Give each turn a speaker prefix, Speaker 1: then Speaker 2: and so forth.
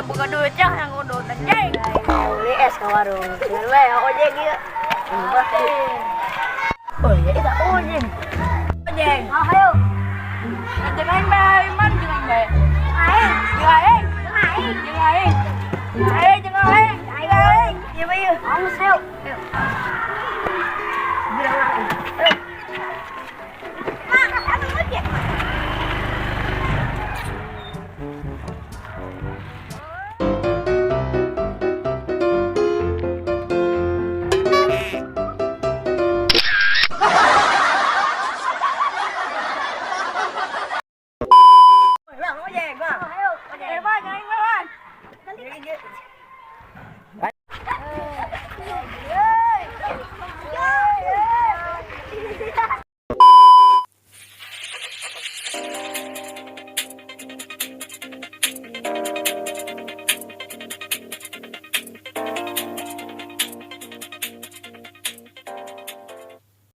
Speaker 1: Buka duit cah yang udah anjing.
Speaker 2: Beli es ke warung. Dengan we ojek ieu. Oh iya eta ojek.
Speaker 1: Anjing.
Speaker 2: Ayo.
Speaker 1: Anjing aing bae, man jeung aing bae.
Speaker 2: Aing,
Speaker 1: Jeung aing.
Speaker 2: aing.
Speaker 1: Jeung aing. Aing jeung aing.
Speaker 2: Aing. Ieu mah ieu. Ayo, ayo. Bilang